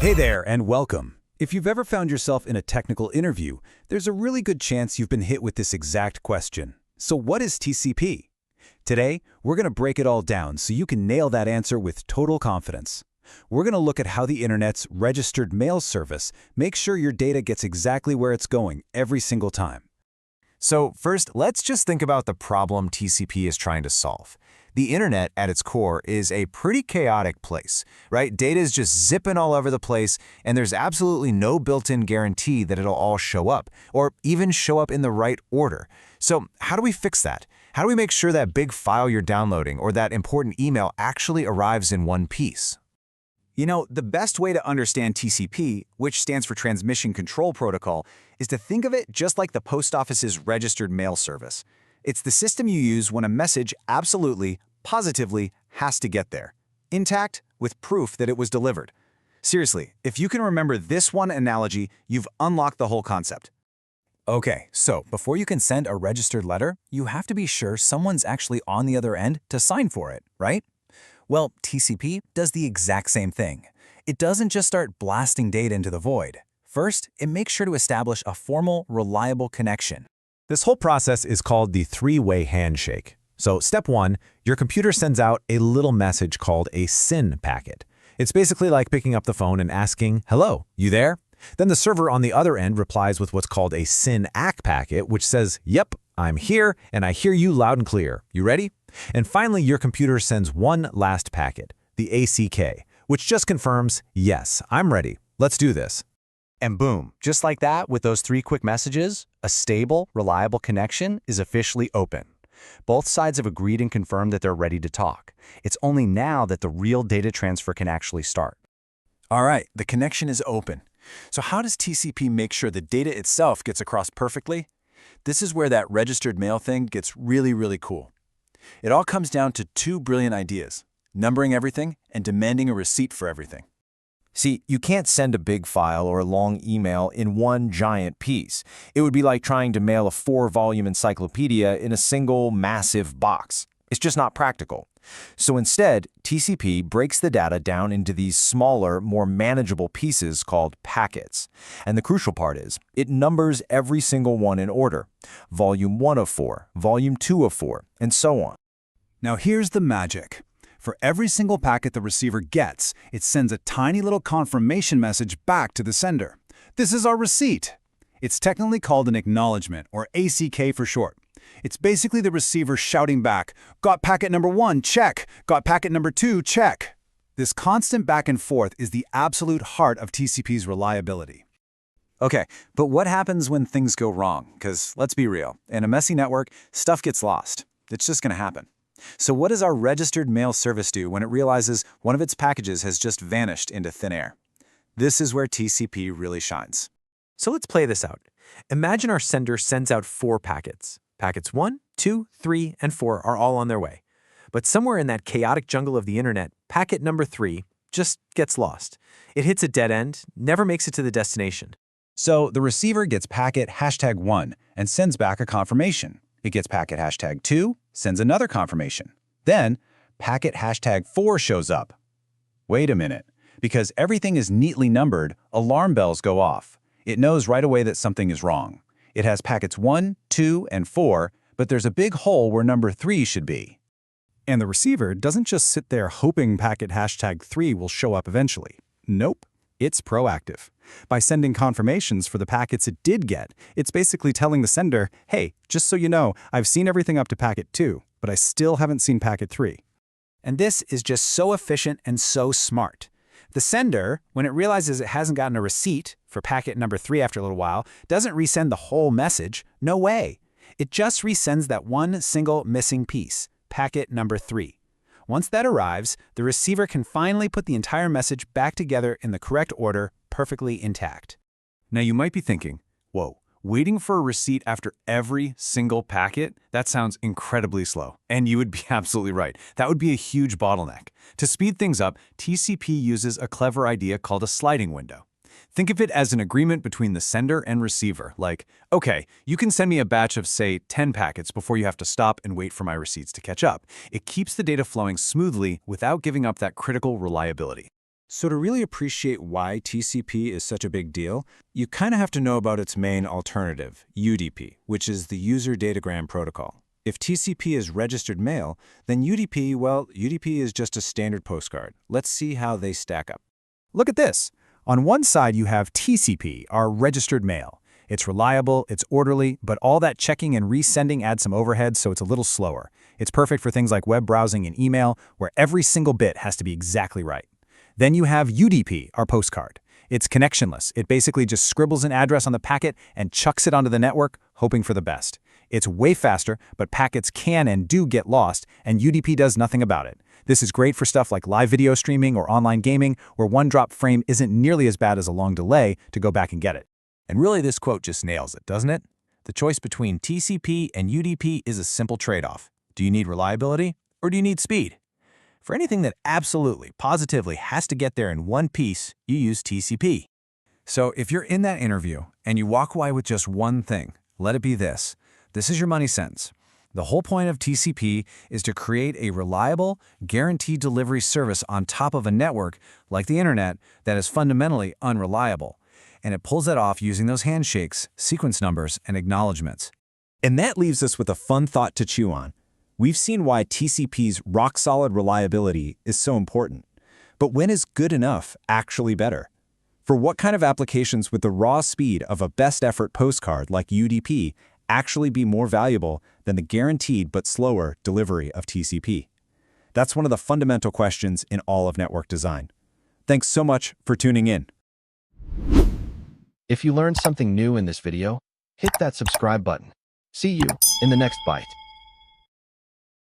Hey there, and welcome. If you've ever found yourself in a technical interview, there's a really good chance you've been hit with this exact question. So what is TCP? Today, we're going to break it all down so you can nail that answer with total confidence. We're going to look at how the Internet's registered mail service makes sure your data gets exactly where it's going every single time. So first, let's just think about the problem TCP is trying to solve. The Internet, at its core, is a pretty chaotic place, right? Data is just zipping all over the place, and there's absolutely no built-in guarantee that it'll all show up, or even show up in the right order. So how do we fix that? How do we make sure that big file you're downloading or that important email actually arrives in one piece? You know, the best way to understand TCP, which stands for Transmission Control Protocol, is to think of it just like the post office's registered mail service. It's the system you use when a message absolutely, positively has to get there, intact with proof that it was delivered. Seriously, if you can remember this one analogy, you've unlocked the whole concept. Okay, so before you can send a registered letter, you have to be sure someone's actually on the other end to sign for it, right? Well, TCP does the exact same thing. It doesn't just start blasting data into the void. First, it makes sure to establish a formal, reliable connection. This whole process is called the three-way handshake. So step one, your computer sends out a little message called a SYN packet. It's basically like picking up the phone and asking, "Hello, you there?" Then the server on the other end replies with what's called a SYN-ACK packet, which says, "Yep, I'm here, and I hear you loud and clear. You ready?" And finally, your computer sends one last packet, the ACK, which just confirms, "Yes, I'm ready. Let's do this." And boom, just like that, with those three quick messages, a stable, reliable connection is officially open. Both sides have agreed and confirmed that they're ready to talk. It's only now that the real data transfer can actually start. All right, the connection is open. So how does TCP make sure the data itself gets across perfectly? This is where that registered mail thing gets really cool. It all comes down to two brilliant ideas: numbering everything and demanding a receipt for everything. See, you can't send a big file or a long email in one giant piece. It would be like trying to mail a 4-volume encyclopedia in a single, massive box. It's just not practical. So instead, TCP breaks the data down into these smaller, more manageable pieces called packets. And the crucial part is, it numbers every single one in order. Volume 1 of 4, Volume 2 of 4, and so on. Now here's the magic. For every single packet the receiver gets, it sends a tiny little confirmation message back to the sender. This is our receipt. It's technically called an acknowledgement, or ACK for short. It's basically the receiver shouting back, "Got packet number 1, check. Got packet number 2, check." This constant back and forth is the absolute heart of TCP's reliability. Okay, but what happens when things go wrong? Because let's be real, in a messy network, stuff gets lost. It's just going to happen. So what does our registered mail service do when it realizes one of its packages has just vanished into thin air? This is where TCP really shines. So let's play this out. Imagine our sender sends out 4 packets. Packets 1, 2, 3, and 4 are all on their way. But somewhere in that chaotic jungle of the Internet, packet number 3 just gets lost. It hits a dead end, never makes it to the destination. So the receiver gets packet #1 and sends back a confirmation. It gets packet #2, sends another confirmation. Then packet #4 shows up. Wait a minute. Because everything is neatly numbered, alarm bells go off. It knows right away that something is wrong. It has packets 1, 2, and 4, but there's a big hole where number 3 should be. And the receiver doesn't just sit there hoping packet #3 will show up eventually. Nope. It's proactive. By sending confirmations for the packets it did get, it's basically telling the sender, "Hey, just so you know, I've seen everything up to packet 2, but I still haven't seen packet 3. And this is just so efficient and so smart. The sender, when it realizes it hasn't gotten a receipt for packet number 3 after a little while, doesn't resend the whole message. No way. It just resends that one single missing piece, packet number 3. Once that arrives, the receiver can finally put the entire message back together in the correct order, perfectly intact. Now you might be thinking, whoa, waiting for a receipt after every single packet? That sounds incredibly slow. And you would be absolutely right. That would be a huge bottleneck. To speed things up, TCP uses a clever idea called a sliding window. Think of it as an agreement between the sender and receiver, like, okay, you can send me a batch of, say, 10 packets before you have to stop and wait for my receipts to catch up. It keeps the data flowing smoothly without giving up that critical reliability. So to really appreciate why TCP is such a big deal, you kind of have to know about its main alternative, UDP, which is the User Datagram Protocol. If TCP is registered mail, then UDP, well, UDP is just a standard postcard. Let's see how they stack up. Look at this. On one side, you have TCP, our registered mail. It's reliable, it's orderly, but all that checking and resending adds some overhead, so it's a little slower. It's perfect for things like web browsing and email, where every single bit has to be exactly right. Then you have UDP, our postcard. It's connectionless. It basically just scribbles an address on the packet and chucks it onto the network, hoping for the best. It's way faster, but packets can and do get lost, and UDP does nothing about it. This is great for stuff like live video streaming or online gaming, where one drop frame isn't nearly as bad as a long delay to go back and get it. And really, this quote just nails it, doesn't it? The choice between TCP and UDP is a simple trade-off. Do you need reliability or do you need speed? For anything that absolutely, positively has to get there in one piece, you use TCP. So if you're in that interview and you walk away with just one thing, let it be this. This is your money sentence. The whole point of TCP is to create a reliable, guaranteed delivery service on top of a network, like the internet, that is fundamentally unreliable. And it pulls that off using those handshakes, sequence numbers, and acknowledgements. And that leaves us with a fun thought to chew on. We've seen why TCP's rock-solid reliability is so important. But when is good enough actually better? For what kind of applications would the raw speed of a best-effort postcard like UDP actually be more valuable than the guaranteed but slower delivery of TCP? That's one of the fundamental questions in all of network design. Thanks so much for tuning in. If you learned something new in this video, hit that subscribe button. See you in the next bite.